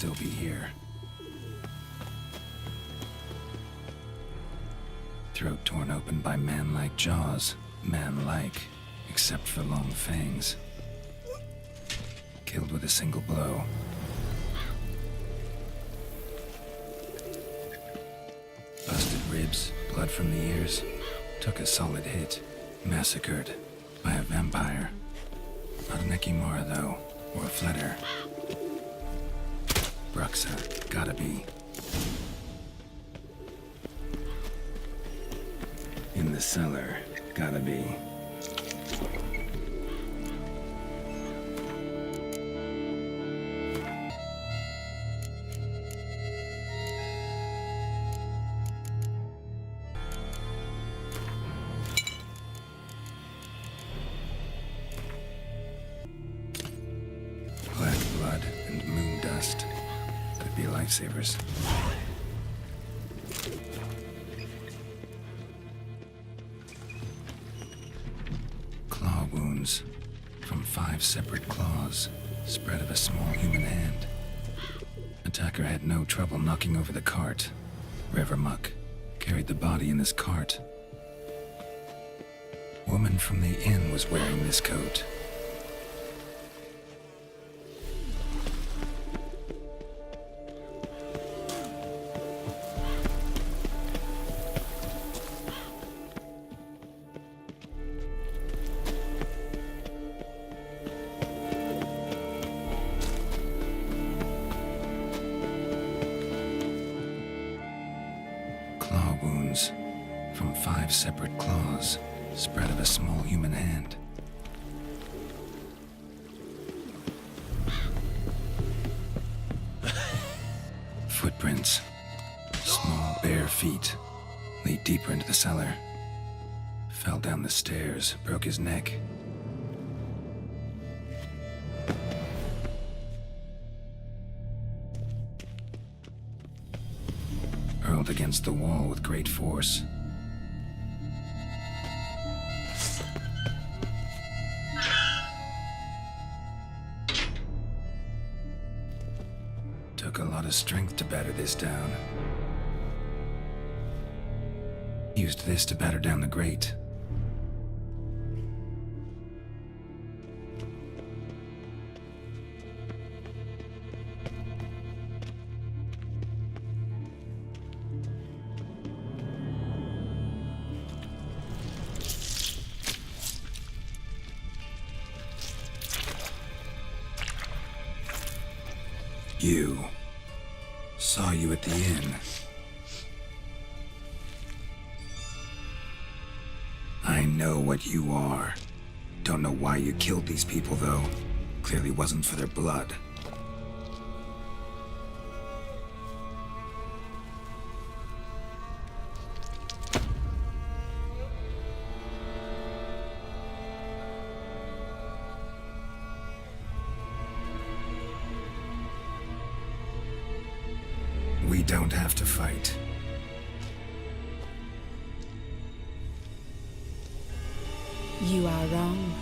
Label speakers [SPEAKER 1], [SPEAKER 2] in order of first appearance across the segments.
[SPEAKER 1] still be here. Throat torn open by man-like jaws. Man-like, except for long fangs. Killed with a single blow. Busted ribs, blood from the ears. Took a solid hit. Massacred by a vampire. Not an Ekimara, though, or a Fletter. Bruxa, gotta be. In the cellar, gotta be. Black blood and moon dust. Could be lifesavers. Claw wounds from 5 separate claws, spread of a small human hand. Attacker had no trouble knocking over the cart. Revermuck carried the body in this cart. Woman from the inn was wearing this coat. Claw wounds from 5 separate claws, spread of a small human hand. Footprints. Small, bare feet. Lead deeper into the cellar. Fell down the stairs, broke his neck. Hurled against the wall with great force. Took a lot of strength to batter this down. Used this to batter down the grate. You. Saw you at the inn. I know what you are. Don't know why you killed these people, though. Clearly wasn't for their blood. We don't have to fight.
[SPEAKER 2] You are wrong.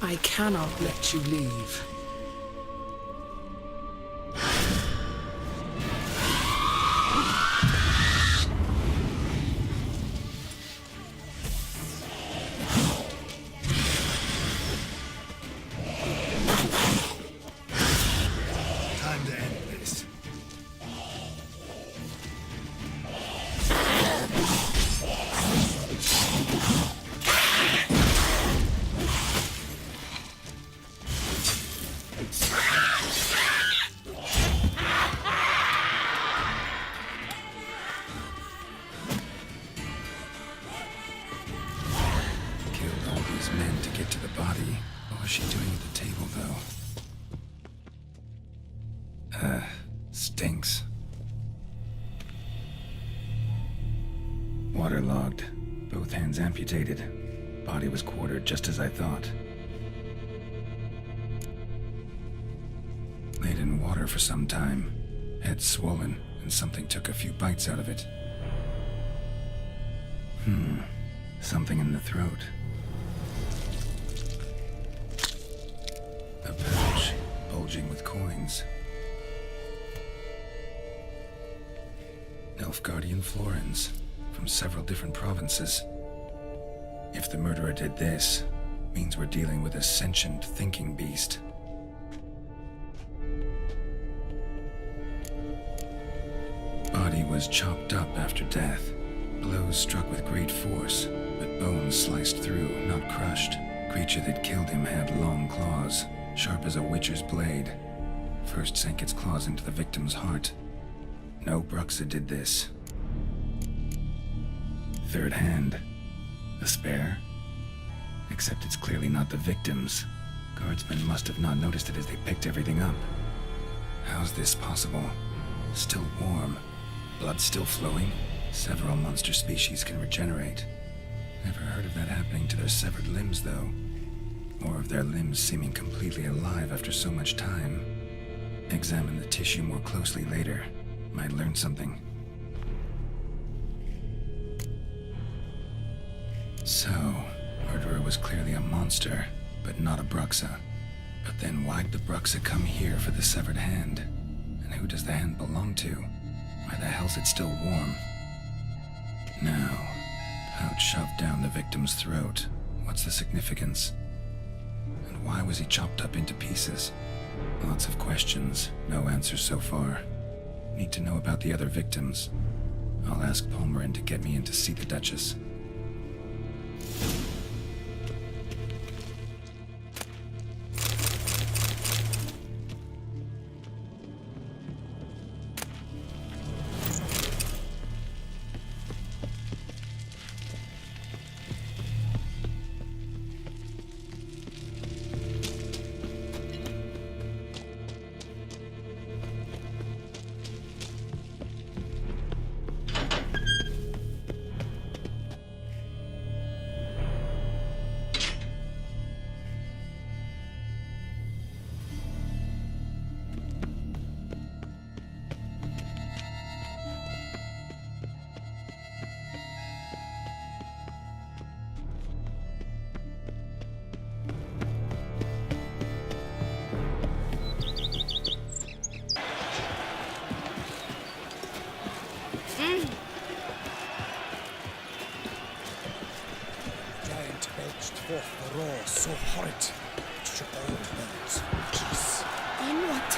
[SPEAKER 3] I cannot let you leave.
[SPEAKER 4] Time to end this.
[SPEAKER 1] Killed all these men to get to the body. What was she doing at the table, though? Stinks. Waterlogged. Both hands amputated. Body was quartered just as I thought. Laid in water. water for some time. Head swollen, and something took a few bites out of it. Something in the throat. A pouch, bulging with coins. Nilfgaardian florins, from several different provinces. If the murderer did this, means we're dealing with a sentient thinking beast. Body was chopped up after death. Blows struck with great force, but bones sliced through, not crushed. Creature that killed him had long claws, sharp as a witcher's blade. First sank its claws into the victim's heart. No Bruxa did this. Third hand. A spare? Except it's clearly not the victim's. Guardsmen must have not noticed it as they picked everything up. How's this possible? Still warm. Blood still flowing? Several monster species can regenerate. Never heard of that happening to their severed limbs, though. Or of their limbs seeming completely alive after so much time. Examine the tissue more closely later. Might learn something. So, murderer was clearly a monster, but not a Bruxa. But then why'd the Bruxa come here for the severed hand? And who does the hand belong to? Why the hell's it still warm? Now, pouch shoved down the victim's throat. What's the significance? And why was he chopped up into pieces? Lots of questions, no answers so far. Need to know about the other victims. I'll ask Palmerin to get me in to see the Duchess.
[SPEAKER 4] Forth the roar so horrid, it shook all bones. Peace.
[SPEAKER 2] Then what?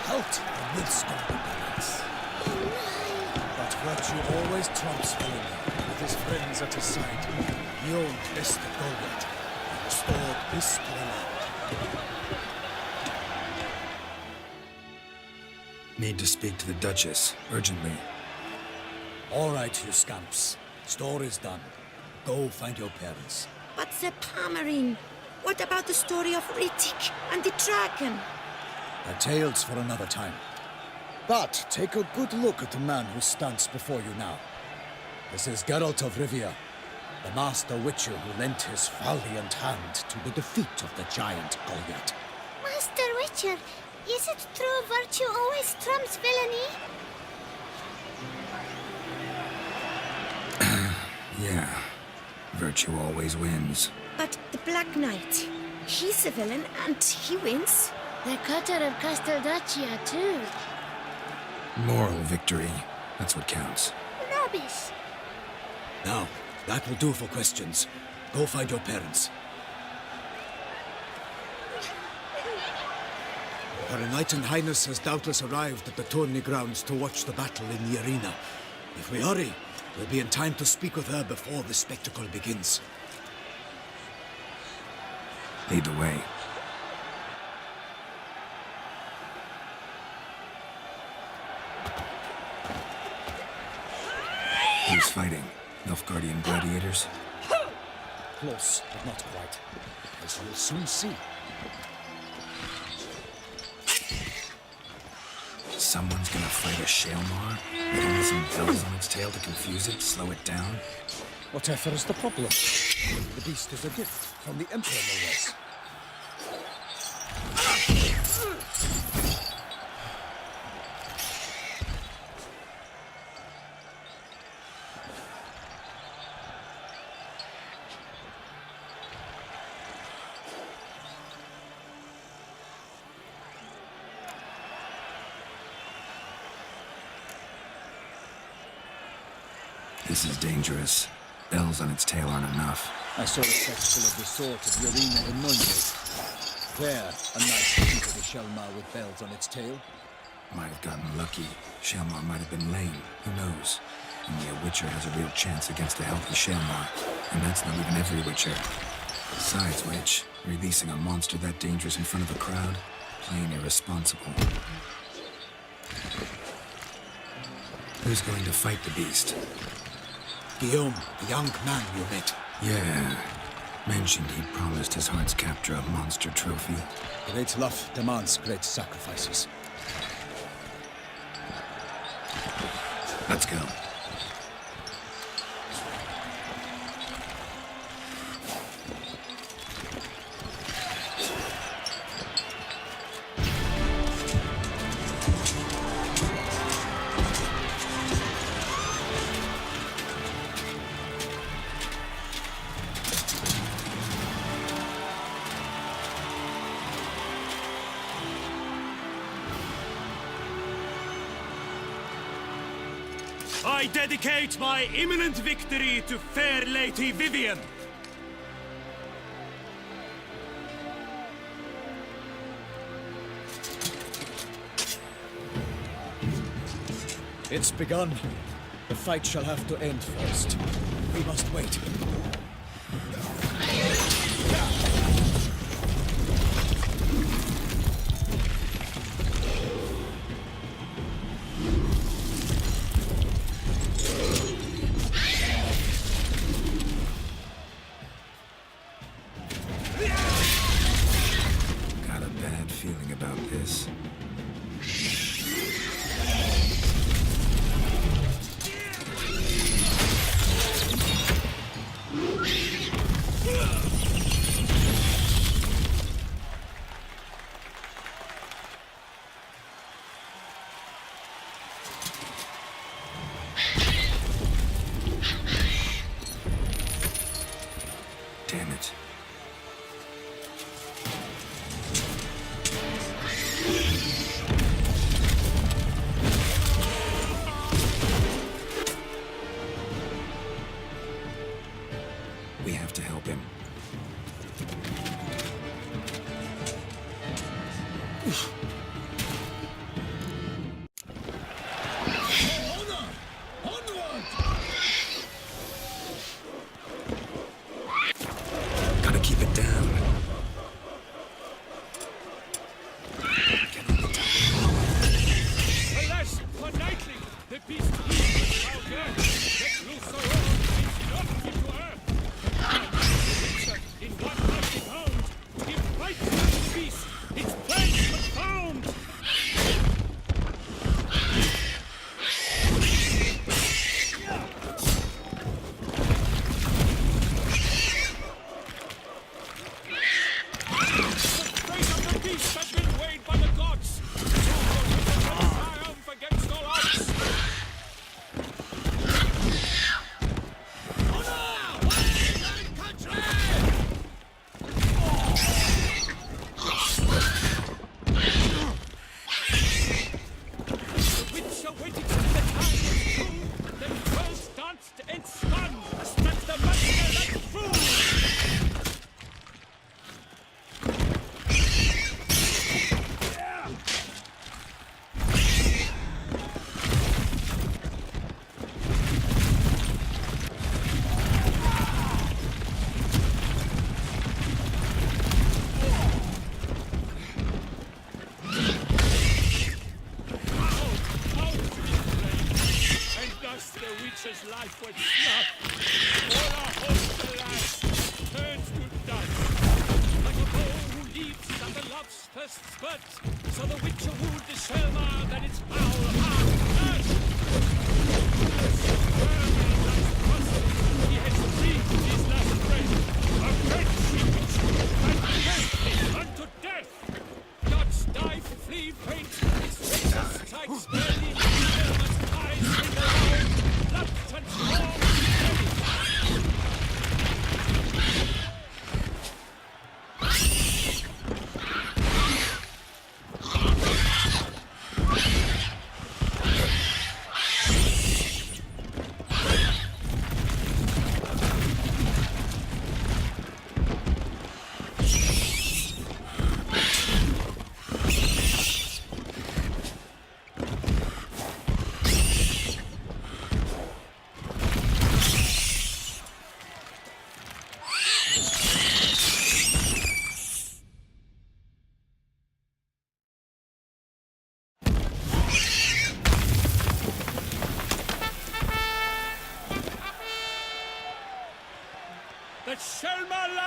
[SPEAKER 4] Halt and will stop the balance. But virtue always trumps villainy. With his friends at his side, he owned best the Golgate and restored peace to the land.
[SPEAKER 1] Need to speak to the Duchess, urgently.
[SPEAKER 4] All right, you scamps. Story's done. Go find your parents.
[SPEAKER 2] But Sir Palmerin, what about the story of Rittik and the dragon?
[SPEAKER 4] A tale's for another time. But take a good look at the man who stands before you now. This is Geralt of Rivia, the master witcher who lent his valiant hand to the defeat of the giant Goliath.
[SPEAKER 5] Master Witcher, is it true virtue always trumps villainy?
[SPEAKER 1] Yeah. Virtue always wins.
[SPEAKER 2] But the Black Knight, he's a villain and he wins.
[SPEAKER 5] The cutter of Casteldacia, too.
[SPEAKER 1] Moral victory. That's what counts.
[SPEAKER 5] Rubbish.
[SPEAKER 4] Now, that will do for questions. Go find your parents. Her Knight and Highness has doubtless arrived at the tourney grounds to watch the battle in the arena. If we hurry, we'll be in time to speak with her before the spectacle begins.
[SPEAKER 1] Lead the way. Who's fighting? Nilfgaardian gladiators?
[SPEAKER 4] Close, but not quite. As you'll soon see.
[SPEAKER 1] Someone's gonna fight a Shaelmar? Putting some bells on its tail to confuse it, slow it down?
[SPEAKER 4] Whatever is the problem? The beast is a gift from the Emperor, no less.
[SPEAKER 1] This is dangerous. Bells on its tail aren't enough.
[SPEAKER 4] I saw a festival of the sort at the arena in Nunez. There, a knight defeated a Shelmar with bells on its tail.
[SPEAKER 1] Might have gotten lucky. Shelmar might have been lame. Who knows? Only a Witcher has a real chance against a healthy Shelmar. And that's not even every Witcher. Besides which, releasing a monster that dangerous in front of a crowd? Plain irresponsible. Who's going to fight the beast?
[SPEAKER 4] Guillaume, the young man you met.
[SPEAKER 1] Yeah. Mentioned he'd promised his heart's captor a monster trophy.
[SPEAKER 4] Great love demands great sacrifices.
[SPEAKER 1] Let's go.
[SPEAKER 6] I dedicate my imminent victory to fair Lady Vivian.
[SPEAKER 4] It's begun. The fight shall have to end first. We must wait.
[SPEAKER 1] Got a bad feeling about this. Damn it. We have to help him. Gotta keep it down.
[SPEAKER 6] Alas, for nightly, the beast is our girl. Let loose the road, it's not into earth. Witcher, in one mighty bound, give fight to the beast, its plans profound. The fate of the beast has been weighed by the gods. Triumph against all odds. The Witcher waited till the time was true, then first danced and spun, struck the monster like fool. Out to be slain, and thus the Witcher's life was snuffed. All our hopes, alas, turns to dust. Like a bow who leaps at the love's first spurt, so the Witcher wooed the Shelmar that its foul heart thirst. Burning like frost, he has breathed his last breath. A friendship and faith unto death. Gods die, flee, faint, its razor strikes barely, there must eyes in the road, blood transformed to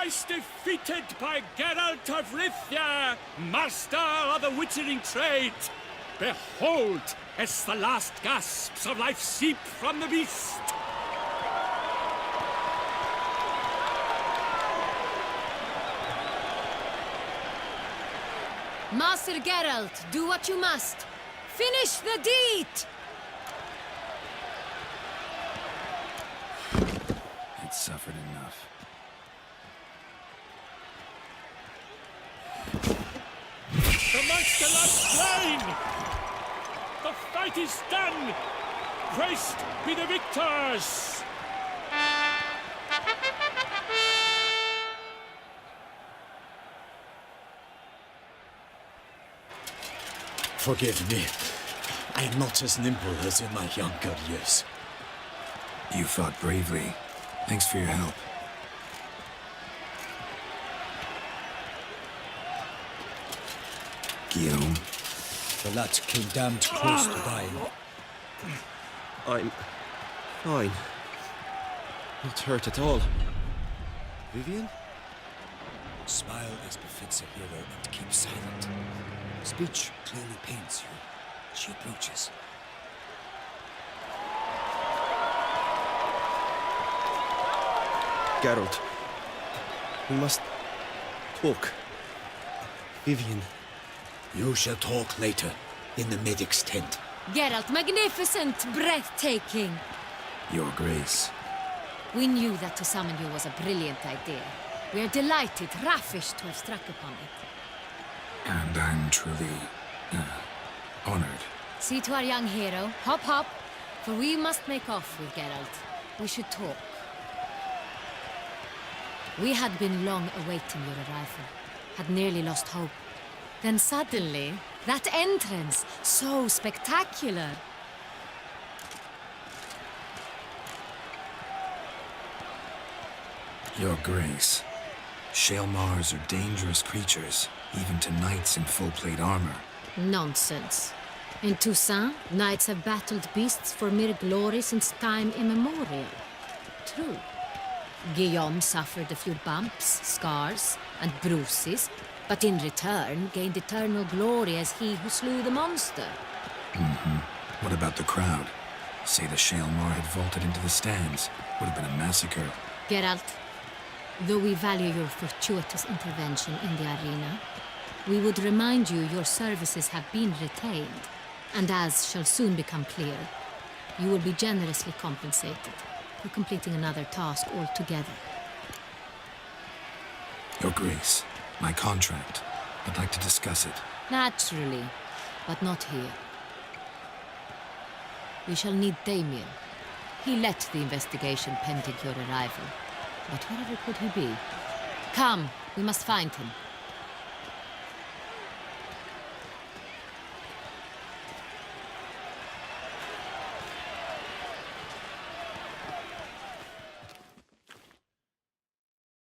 [SPEAKER 6] twice defeated by Geralt of Rivia, master of the witchering trade. Behold, as the last gasps of life seep from the beast.
[SPEAKER 7] Master Geralt, do what you must. Finish the deed!
[SPEAKER 1] It's suffered enough.
[SPEAKER 6] The monster lies slain! The fight is done! Praised be the victors!
[SPEAKER 4] Forgive me. I am not as nimble as in my younger years.
[SPEAKER 1] You fought bravely. Thanks for your help. Guillaume,
[SPEAKER 4] The lad came damned close to dying.
[SPEAKER 8] I'm fine. Not hurt at all. Vivian?
[SPEAKER 4] Smile as befits a hero and keep silent. Speech clearly pains you. She approaches.
[SPEAKER 8] Geralt. We must talk. Vivian.
[SPEAKER 4] You shall talk later, in the medic's tent.
[SPEAKER 7] Geralt, magnificent, breathtaking.
[SPEAKER 1] Your Grace.
[SPEAKER 7] We knew that to summon you was a brilliant idea. We are delighted, ravished to have struck upon it.
[SPEAKER 1] And I'm truly, honored.
[SPEAKER 7] See to our young hero. Hop, hop. For we must make off with Geralt. We should talk. We had been long awaiting your arrival. Had nearly lost hope. Then suddenly, that entrance, so spectacular.
[SPEAKER 1] Your Grace. Shaelmars are dangerous creatures, even to knights in full plate armor.
[SPEAKER 7] Nonsense. In Toussaint, knights have battled beasts for mere glory since time immemorial. True. Guillaume suffered a few bumps, scars, and bruises, but in return gained eternal glory as he who slew the monster.
[SPEAKER 1] What about the crowd? Say the Shaelmar had vaulted into the stands. Would have been a massacre.
[SPEAKER 7] Geralt, though we value your fortuitous intervention in the arena, we would remind you your services have been retained, and as shall soon become clear, you will be generously compensated for completing another task altogether.
[SPEAKER 1] Your Grace, my contract. I'd like to discuss it.
[SPEAKER 7] Naturally, but not here. We shall need Damien. He led the investigation pending your arrival. But wherever could he be? Come, we must find him.